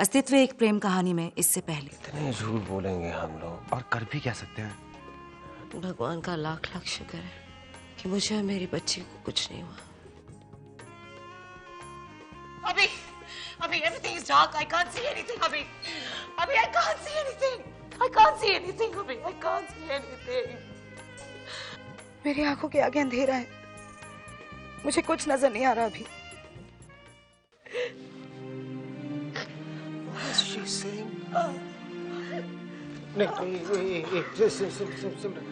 अस्तित्व एक प्रेम कहानी में इससे पहले। इतने झूठ बोलेंगे हम लोग, और कर भी क्या सकते हैं? भगवान का लाख लाख शुक्र है कि मुझे और मेरी बच्ची को कुछ नहीं हुआ। अभी everything is dark. I can't see anything. अभी I can't see anything. I can't see anything. अभी I can't see anything. मेरी आंखों के आगे अंधेरा है, मुझे कुछ नजर नहीं आ रहा अभी। What is she saying? नहीं, सिमरन,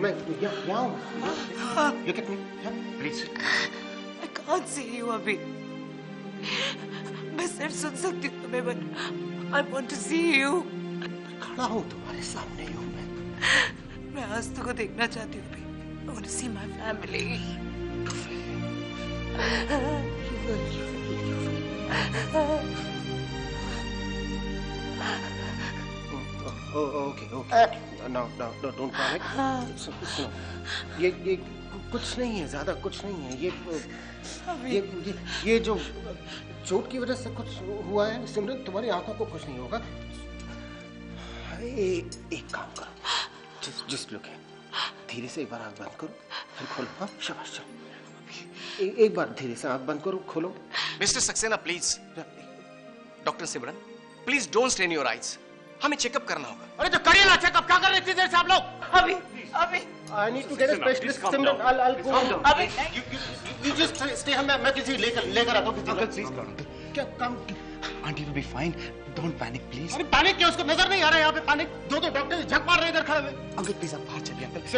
मैं यहाँ हूँ। Look at me, please. I can't see you अभी। मैं सिर्फ सुन सकती हूँ तुम्हें, but I want to see you. खड़ा हूँ तुम्हारे सामने ही हूँ मैं आज तुमको देखना चाहती हूँ अभी। I want to see my family. Okay. No, don't panic. सुनो, ये कुछ नहीं है, ज्यादा कुछ नहीं है। ये जो चोट की वजह से कुछ हुआ है सिमरन, तुम्हारी आंखों को कुछ नहीं होगा। एक काम करो, just look at, धीरे से एक बार आंख बंद करो, फिर खोलो। हाँ, शाबाश। एक बार धीरे से आंख बंद करो, खोलो। Mister Saxena, please. Doctor Simran, please don't strain your eyes. हमें चेकअप करना होगा। अरे तो करिए ना चेकअप, क्या कर रहे थे देर से आप लोग? अभी I need to get a specialist. Simran, I'll go. अभी You just stay here. मैं किसी लेकर आता हूँ किसी। Uncle, please come. क्या काम? Auntie will be fine. Don't panic, please. अरे पैनिक क्या? उसको नजर नहीं आ रहा है यहाँ पे पैनिक। दो डॉक्टर झक मार रहे हैं इधर खड़े हुए। Uncle, please आप बाहर चलिए। Uncle,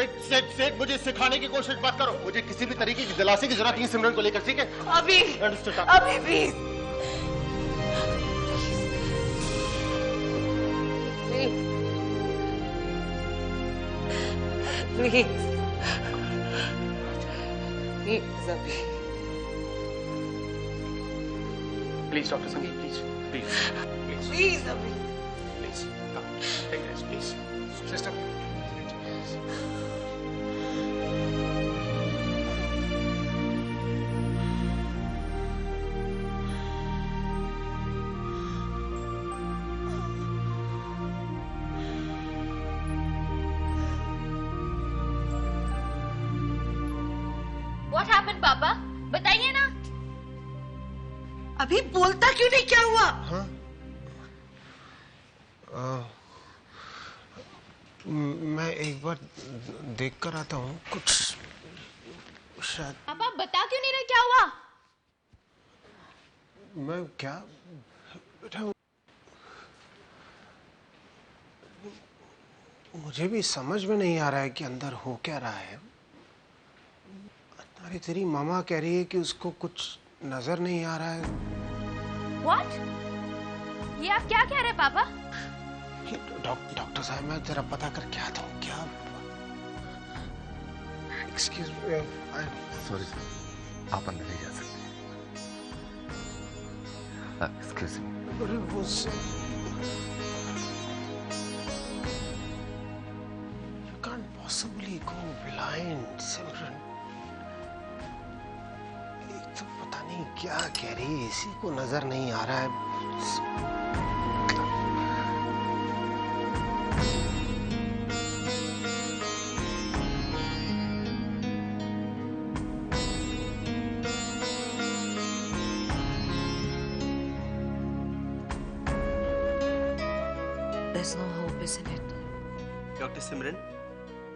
सेठ मुझे सिखाने की कोशिश मत करो। मुझे किसी भी तरीके की दिलासे की जरूरत नहीं है सिमरन को लेकर, ठीक है? अभी प्लीज। Please, अभी। प्लीज डॉक्टर संगीत, Please, अभी। Please take rest please. Sister, What happened, पापा? बताइए ना। अभी बोलता क्यों नहीं, क्या हुआ? हाँ? मैं एक बार देख कर आता हूँ, कुछ शायद। पापा बता क्यों नहीं रहे क्या हुआ? मैं क्या बेटा, मुझे भी समझ में नहीं आ रहा है कि अंदर हो क्या रहा है। अरे तेरी मामा कह रही है कि उसको कुछ नजर नहीं आ रहा है। What? ये आप क्या कह रहे हैं पापा? डॉक्टर साहब, मैं जरा पता करके आता हूँ। क्या? Excuse me. सॉरी सर, आप अंदर नहीं जा सकते। Excuse me. अरे वो You can't possibly go blind, सिमरन। एक तो पता नहीं क्या कह रही है, इसी को नजर नहीं आ रहा है। There's no hope, isn't it? Doctor Simran,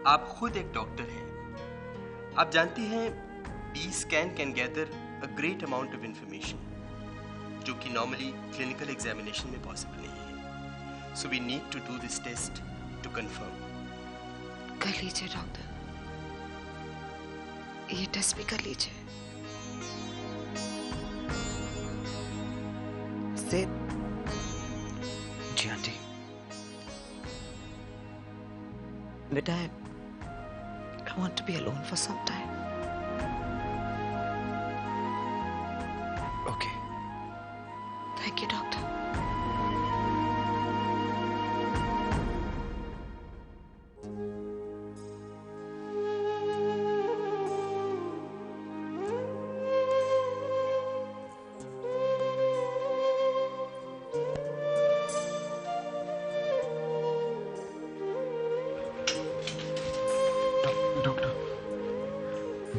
आप खुद एक डॉक्टर हैं। आप जानती हैं D scan can gather a great amount of information जो कि नॉर्मली क्लिनिकल एग्जामिनेशन में पॉसिबल नहीं है। So we need to do this test to confirm. कर लीजिए डॉक्टर, ये टेस्ट भी कर लीजिए। सिड। जी आंटी। बेटा, I want to be alone for some time. Okay. Thank you, doctor.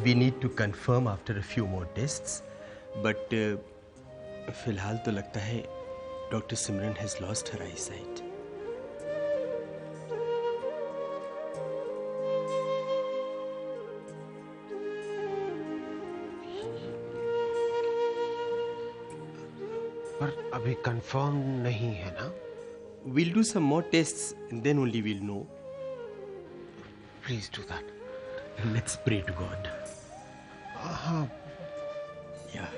We need to confirm after a few more tests, but फिलहाल तो लगता है doctor Simran has lost her eyesight. पर अभी कंफर्म नहीं है ना? We'll do some more tests and then only we'll know. Please do that. Let's pray to God. हाँ. Yeah.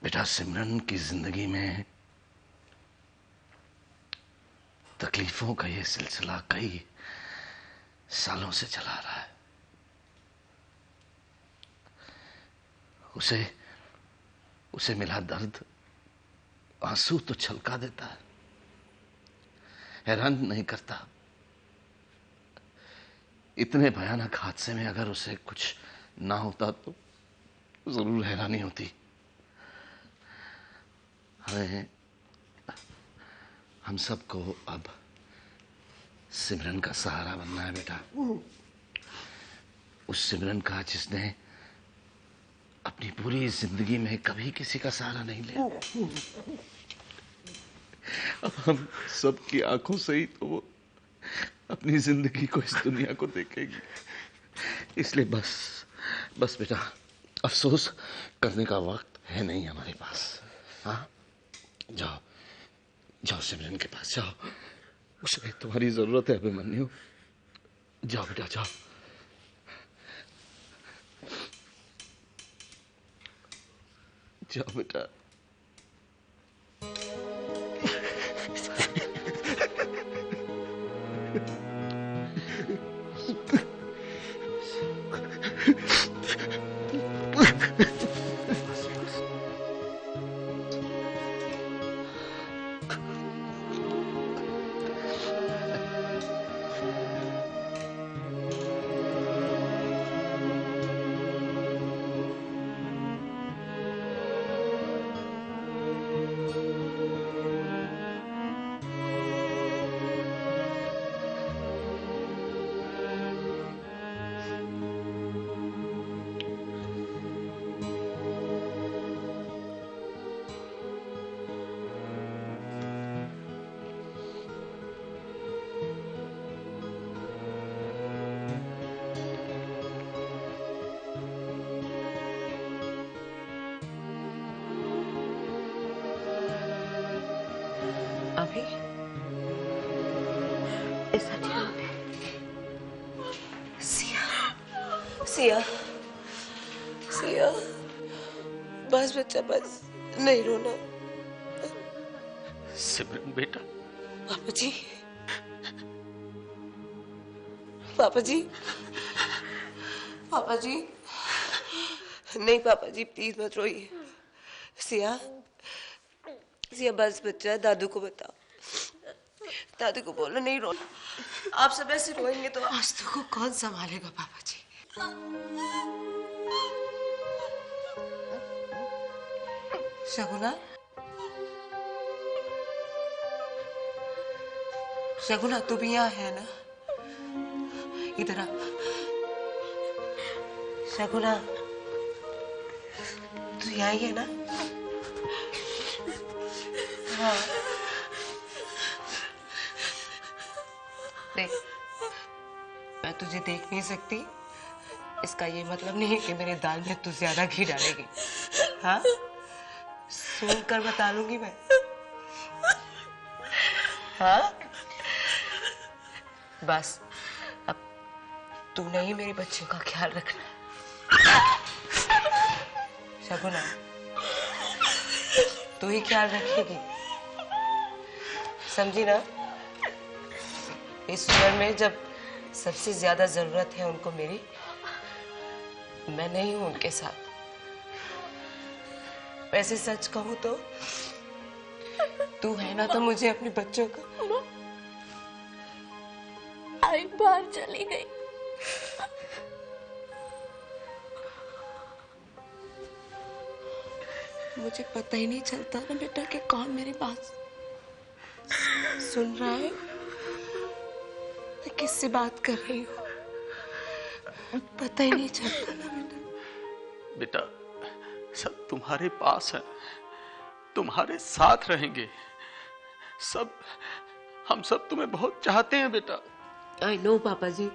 बेटा सिमरन की जिंदगी में तकलीफों का ये सिलसिला कई सालों से चला रहा है। उसे मिला दर्द आंसू तो छलका देता है, हैरान नहीं करता। इतने भयानक हादसे में अगर उसे कुछ ना होता तो जरूर हैरानी होती। हम सबको अब सिमरन का सहारा बनना है बेटा। उस सिमरन का जिसने अपनी पूरी जिंदगी में कभी किसी का सहारा नहीं लिया। अब हम सबकी आंखों से ही तो वो अपनी जिंदगी को, इस दुनिया को देखेगी। इसलिए बस बेटा, अफसोस करने का वक्त है नहीं हमारे पास। हाँ, जाओ सिमरन के पास जाओ, उसे तुम्हारी जरूरत है अभिमन्यु। जाओ बेटा जाओ। जाओ बेटा। अभी ऐसा नहीं। सिया बस बच्चा, बस नहीं रोना। सिमरन बेटा। पापा जी नहीं पापा जी, प्लीज मत रोइए। सिया बस बच्चा, दादू को बताओ, दादू को बोलो नहीं रोना। आप सब ऐसे रोएंगे तो आस्तु को कौन संभालेगा पापा जी? शगुना, शगुना तू भी यहाँ है ना? इधर आ। शगुना, तू यहाँ ही है ना? हाँ। देख, मैं तुझे देख नहीं सकती, इसका ये मतलब नहीं है कि मेरे दाल में तू ज्यादा घी डालेगी। हाँ, सुन कर बता लूंगी मैं। हाँ, बस अब तू नहीं मेरे बच्चे का ख्याल रखना। शगुना, तू ही ख्याल रखेगी, समझी ना? इस उम्र में जब सबसे ज्यादा जरूरत है उनको मेरी, मैं नहीं हूं उनके साथ। वैसे सच कहूं तो तू है ना, तो मुझे अपने बच्चों का। आई बाहर चली गई। मुझे पता ही नहीं चलता ना बेटा कि कौन मेरे पास सुन रहा है, मैं किससे बात कर रही हूँ, पता ही नहीं चलता ना बेटा। बेटा, सब तुम्हारे पास है, तुम्हारे साथ रहेंगे सब। हम सब तुम्हें बहुत चाहते हैं बेटा। आई नो पापा जी,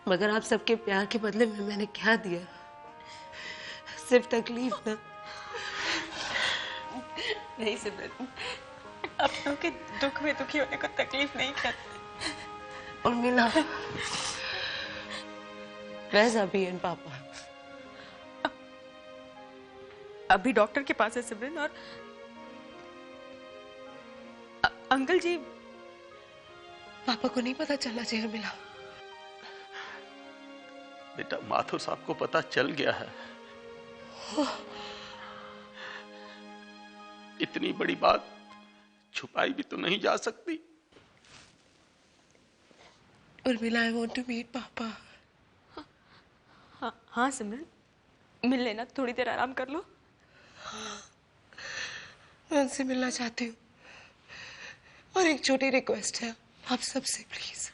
मगर आप सबके प्यार के बदले में मैंने क्या दिया? सिर्फ तकलीफ ना। नहीं सिमरन, अपनों के दुख में दुखी होने को तकलीफ नहीं कहते। और मिला वैसा भी है पापा। अभी डॉक्टर के पास है सिमरन, और अंकल जी। पापा को नहीं पता चलना चाहिए मिला। बेटा, माथुर साहब को पता चल गया है। इतनी बड़ी बात छुपाई भी तो नहीं जा सकती। Urmila, I want to meet पापा। हाँ सिमरन, मिल लेना, थोड़ी देर आराम कर लो। मैं उनसे मिलना चाहती हूँ, और एक छोटी रिक्वेस्ट है आप सबसे, प्लीज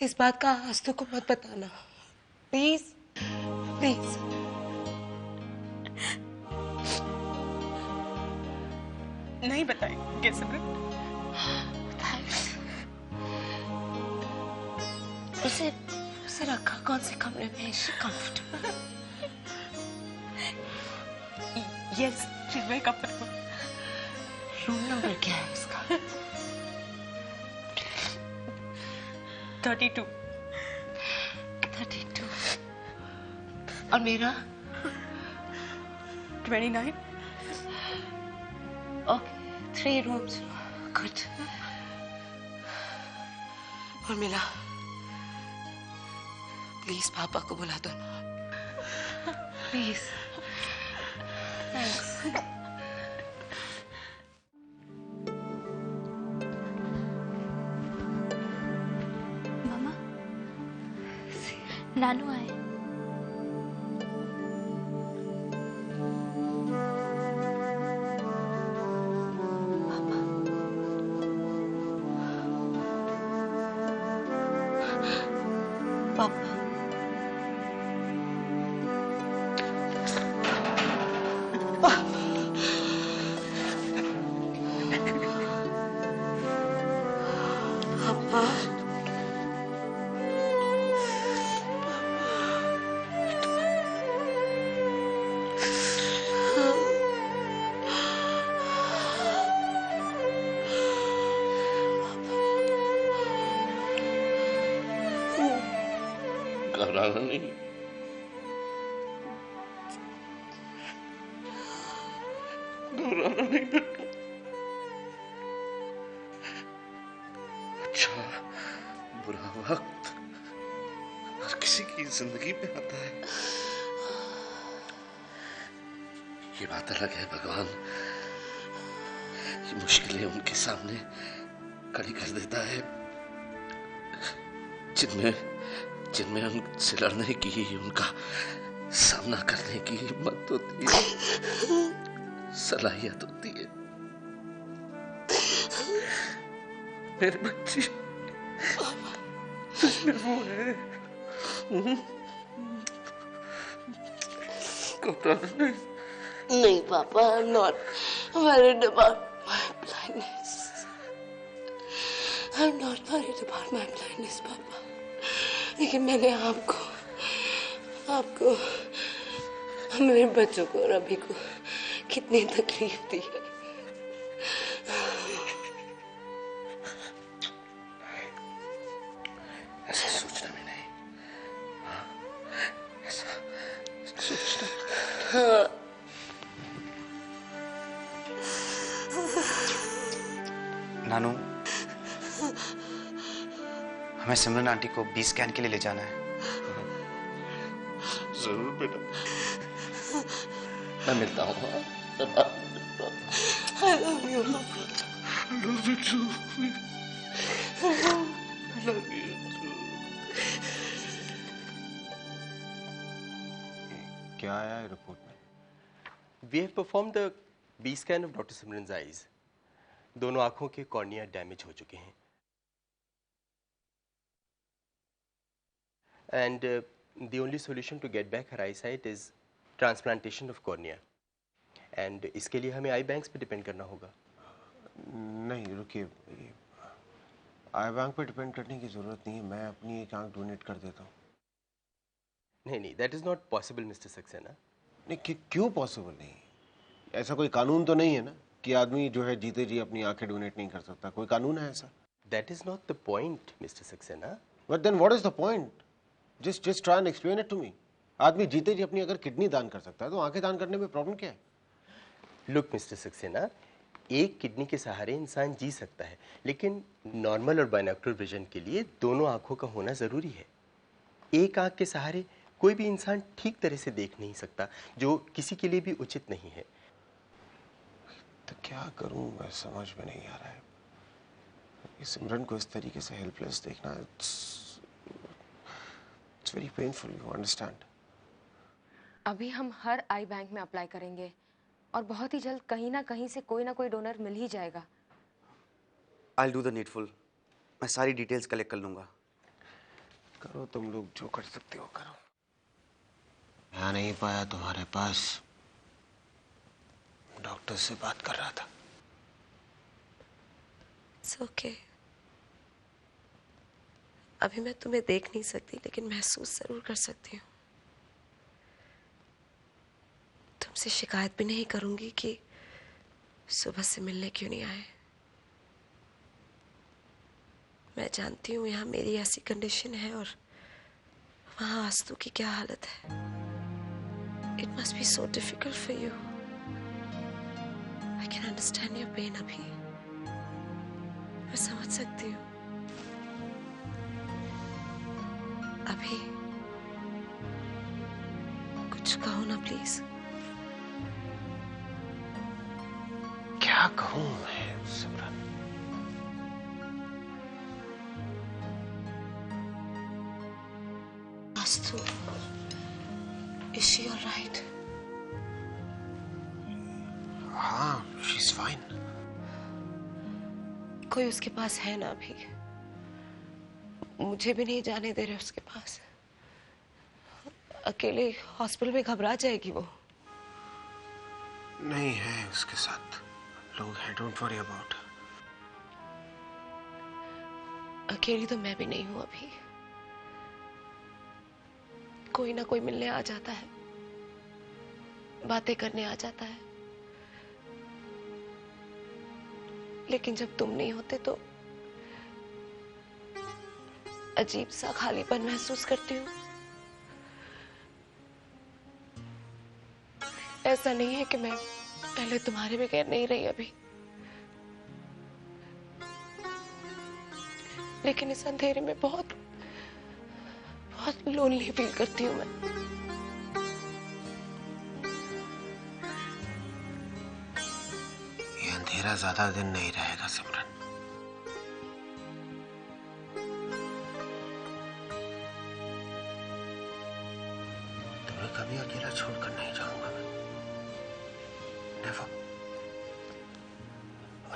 इस बात का आस्तु को मत बताना, प्लीज प्लीज। नहीं बताएंगे सिमरन। उसे उसे रखा कौन से कमरे में? Comfortable? Yes, she is very comfortable. Room number क्या है उसका? 32। 32। और मेरा? 29। Okay, 3 rooms. गुड। और मिला, प्लीज पापा को बुला दो ना, प्लीज। थैंक्स। मामा, नानू आए। पापा, पापा, घबराना नहीं, घबराना नहीं बेटा। अच्छा बुरा वक्त हर किसी की जिंदगी में आता है। ये बात अलग है, भगवान ये मुश्किलें उनके सामने खड़ी कर देता है जिनमें जिनमें उनसे लड़ने की, उनका सामना करने की हिम्मत होती है, सलाहियत होती है। मेरे बच्ची, तुझमें वो है। नहीं पापा, I'm not worried about my blindness. I'm not worried about my blindness, पापा। लेकिन मैंने आपको मेरे बच्चों को और अभी को कितनी तकलीफ दी है। ऐसा सोचना भी नहीं। हाँ, ऐसा सोचना। हाँ। नानू, हमें सिमरन आंटी को बी स्कैन के लिए ले जाना है। जरूर बेटा, मैं मिलता हूँ। I love you. I love you too. I love you too. क्या आया है रिपोर्ट में? We have performed the B scan of Dr. Simran's eyes. दोनों आंखों के कॉर्निया डैमेज हो चुके हैं। And the only solution to get back her eyesight is transplantation of cornea. And इसके लिए हमें आई बैंक्स पे डिपेंड करना होगा। नहीं रुकिए, आई बैंक पे डिपेंड करने की जरूरत नहीं है। मैं अपनी एक आंख डोनेट कर देता हूँ। नहीं, that is not possible, Mr. Saxena. नहीं, क्यों पॉसिबल नहीं? ऐसा कोई कानून तो नहीं है ना कि आदमी जो है जीते जी अपनी आंखें डोनेट नहीं कर सकता? कोई कानून है ऐसा? That is not the point, Mr. Saxena. But then what is the point? Just try and explain it to me. आदमी जीते जी अपनी अगर किडनी दान कर सकता है तो आंखें दान करने में प्रॉब्लम क्या है? Look, Mr. सक्सेना, एक किडनी के सहारे इंसान जी सकता है, लेकिन नॉर्मल और बाइनोकुलर विजन के लिए दोनों आंखों का होना जरूरी है। एक आंख के सहारे कोई भी इंसान ठीक तरह से देख नहीं सकता, जो किसी के लिए भी उचित नहीं है। तो क्या करूं, मैं समझ में नहीं आ रहा है। सिमरन को इस तरीके से हेल्पलेस देखना, it's very painful, you understand. अभी हम हर आई बैंक में अप्लाई करेंगे और बहुत ही जल्द कहीं ना कहीं से कोई ना कोई डोनर मिल ही जाएगा। I'll do the needful. मैं सारी डिटेल्स कलेक्ट कर लूंगा। करो तुम लोग जो कर सकते हो करो। मैं नहीं पाया तुम्हारे पास, डॉक्टर से बात कर रहा था। It's okay. अभी मैं तुम्हें देख नहीं सकती, लेकिन महसूस जरूर कर सकती हूँ। तुमसे शिकायत भी नहीं करूंगी कि सुबह से मिलने क्यों नहीं आए। मैं जानती हूँ यहाँ मेरी ऐसी कंडीशन है और वहाँ आस्तु की क्या हालत है। It must be so difficult for you. I can understand your pain अभी। मैं समझ सकती हूँ। अभी कुछ कहो ना प्लीज। क्या कहूँ मैं सिमरन? Astu, is she all right? हाँ, she's fine. कोई उसके पास है ना अभी? मुझे भी नहीं जाने दे रहे उसके पास। अकेले हॉस्पिटल में घबरा जाएगी वो। नहीं है उसके साथ लोग हैं, डोंट वरी अबाउट। अकेली तो मैं भी नहीं हूं अभी। कोई ना कोई मिलने आ जाता है, बातें करने आ जाता है, लेकिन जब तुम नहीं होते तो अजीब सा खालीपन महसूस करती हूँ। ऐसा नहीं है कि मैं पहले तुम्हारे बगैर नहीं रही अभी, लेकिन इस अंधेरे में बहुत बहुत लोनली फील करती हूँ मैं। ये अंधेरा ज्यादा दिन नहीं रहेगा सिमरन।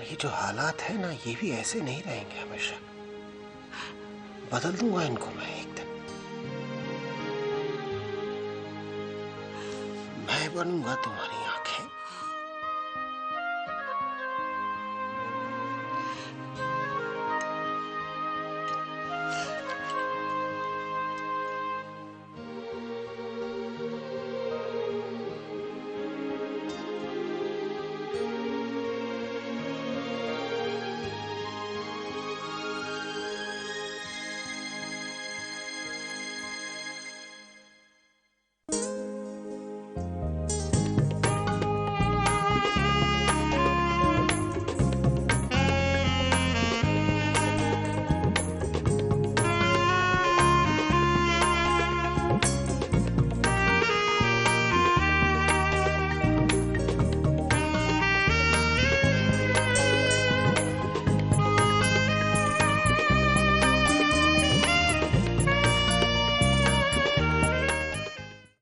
ये जो हालात है ना, ये भी ऐसे नहीं रहेंगे हमेशा। बदल दूंगा इनको मैं एक दिन। मैं बनूंगा तुम्हारी